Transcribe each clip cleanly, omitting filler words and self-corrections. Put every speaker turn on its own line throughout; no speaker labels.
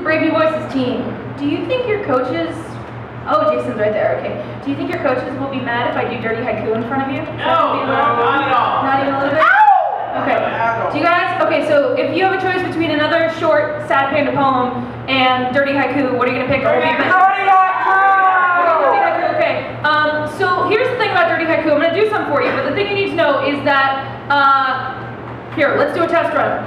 Brave New Voices team, do you think your coaches... Oh, Jason's right there, okay. Do you think your coaches will be mad if I do dirty haiku in front of you?
No, not at all.
Not even a little bit? Okay. Do you guys, okay, so if you have a choice between another short, sad panda poem and dirty haiku, what are you going to pick?
Dirty haiku!
Okay. So here's the thing about dirty haiku. I'm going to do some for you, but the thing you need to know is that, here, let's do a test run.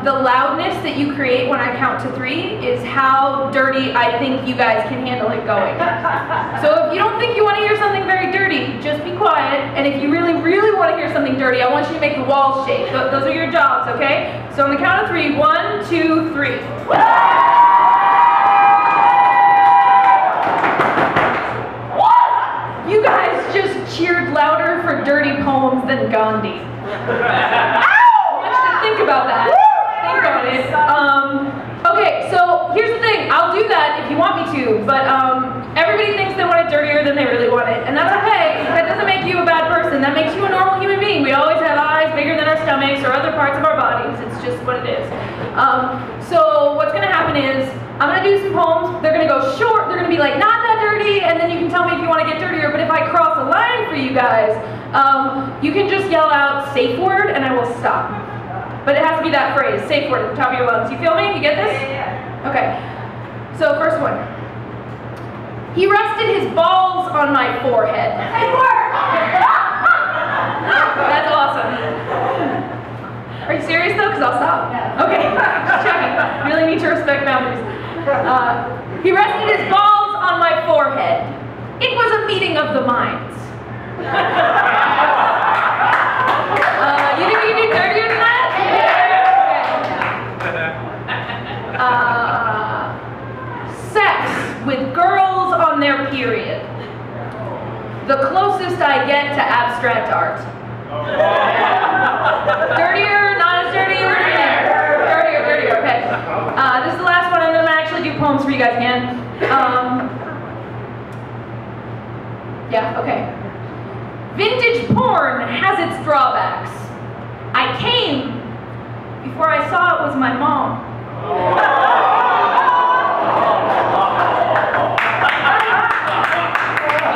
The loudness that you create when I count to 3 is how dirty I think you guys can handle it going. So if you don't think you want to hear something very dirty, just be quiet. And if you really, really want to hear something dirty, I want you to make the walls shake. Those are your jobs, okay? So on the count of 3, 1, 2, 3. You guys just cheered louder for dirty poems than Gandhi. Think about that. Think about it. Okay, so here's the thing. I'll do that if you want me to, but everybody thinks they want it dirtier than they really want it, and that's okay. That doesn't make you a bad person. That makes you a normal human being. We always have eyes bigger than our stomachs or other parts of our bodies. It's just what it is. So what's going to happen is I'm going to do some poems. They're going to go short. They're going to be like, not that dirty, and then you can tell me if you want to get dirtier. But if I cross a line for you guys, you can just yell out safe word, and I will stop. But it has to be that phrase, safe word at the top of your lungs. You feel me? You get this? Yeah. Okay. So first one. He rested his balls on my forehead. Safe word! That's awesome. Are you serious though? Because I'll stop. Yeah. Okay. Just checking. Really need to respect boundaries. He rested his balls on my forehead. It was a meeting of the minds. You think you can do dirtier than that? Sex with girls on their period. The closest I get to abstract art. Dirtier, not as dirty, or dirtier, okay. This is the last one, and then I'm gonna actually do poems for you guys again. Yeah, okay. Vintage porn has its drawbacks. I came before I saw it was my mom.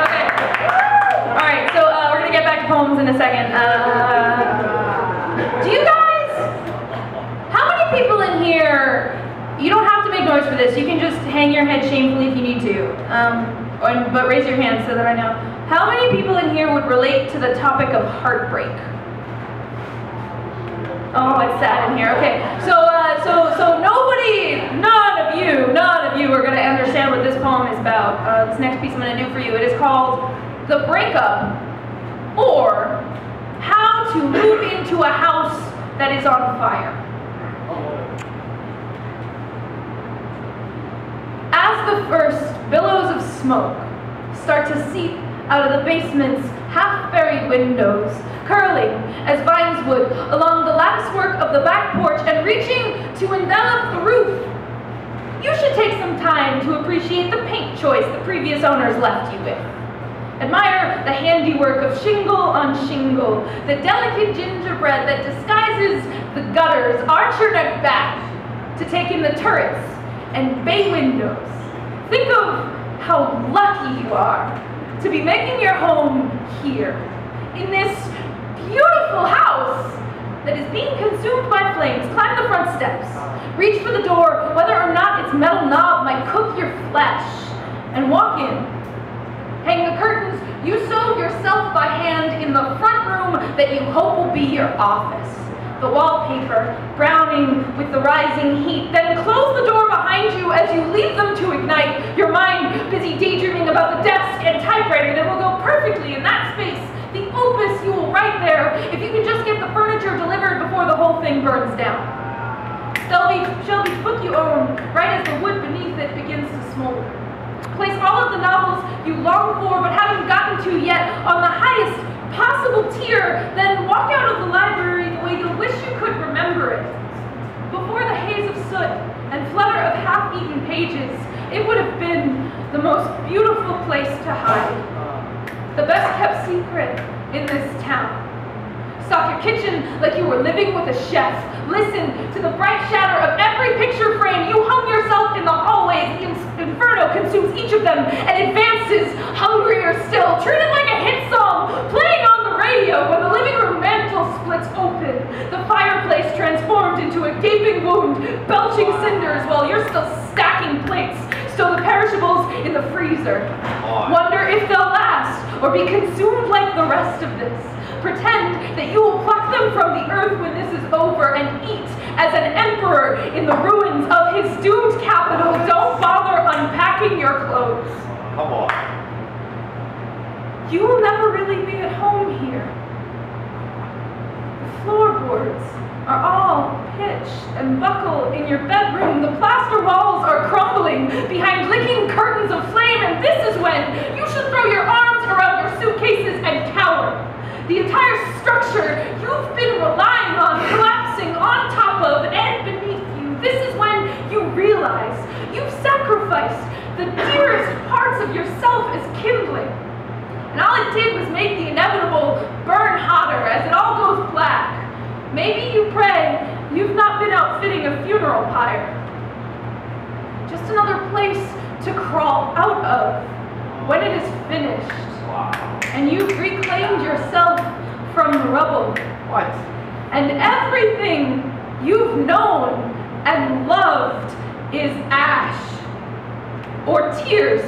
Okay. Alright, so we're going to get back to poems in a second. Do you guys, how many people in here, you don't have to make noise for this, you can just hang your head shamefully if you need to, but raise your hand so that I know. How many people in here would relate to the topic of heartbreak? Oh, it's sad in here. Okay, so nobody, none of you are going to understand what this poem is about. This next piece I'm going to do for you, it is called The Breakup, or How to Move into a House That is on Fire. As the first billows of smoke start to seep out of the basement's half-buried windows, curling as vines would along the latticework of the back porch and reaching to envelop the roof, you should take some time to appreciate the paint choice the previous owners left you with. Admire the handiwork of shingle on shingle, the delicate gingerbread that disguises the gutters, arch your neck back to take in the turrets and bay windows. Think of how lucky you are to be making your home here, in this beautiful house that is being consumed by flames. Climb the front steps. Reach for the door, whether or not its metal knob might cook your flesh, and walk in. Hang the curtains. You sew yourself by hand in the front room that you hope will be your office. The wallpaper browning with the rising heat. Then close the door behind you as you leave them to ignite, your mind busy daydreaming about the desk and typewriter that will go perfectly in that space. The opus you will write there if you can just get the furniture delivered before the whole thing burns down. Shelby's book you own, right as the wood beneath it begins to smolder. Place all of the novels you long for but haven't gotten to yet on the highest possible tier, then walk out of the library the way you'll wish you could remember it. Before the haze of soot and flutter of half-eaten pages, it would have been the most beautiful place to hide. The best-kept secret in this town. Stock your kitchen like you were living with a chef. Listen to the bright shatter of every picture frame you hung yourself voices, hungrier still, treated like a hit song, playing on the radio when the living room mantel splits open. The fireplace transformed into a gaping wound, belching cinders while you're still stacking plates, stow the perishables in the freezer. Wonder if they'll last or be consumed like the rest of this. Pretend that you will pluck them from the earth when this is over and eat as an emperor in the ruins of his doomed capital. Don't bother unpacking your clothes.
Come on.
You will never really be at home here. The floorboards are all pitch and buckle in your bedroom. The plaster walls are crumbling behind licking curtains of flame, and this is when you should throw your arms around your suitcases and cower. The entire structure you've been relying on collapsing on top of and beneath you. This is when you realize you've sacrificed the dearest parts of yourself as kindling. And all it did was make the inevitable burn hotter as it all goes black. Maybe you pray you've not been outfitting a funeral pyre. Just another place to crawl out of when it is finished. And you've reclaimed yourself from the rubble.
What?
And everything you've known and loved is ash, or tears,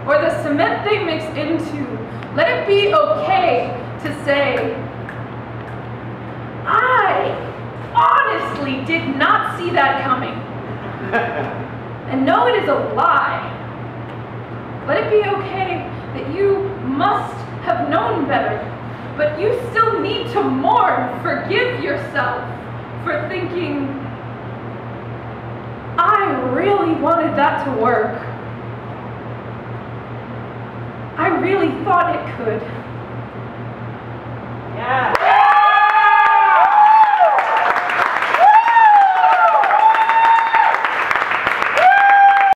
or the cement they mix into. Let it be okay to say, I honestly did not see that coming. And no, it is a lie. Let it be okay that you must have known better, but you still need to mourn, forgive yourself for thinking, I really wanted that to work. I really thought it could.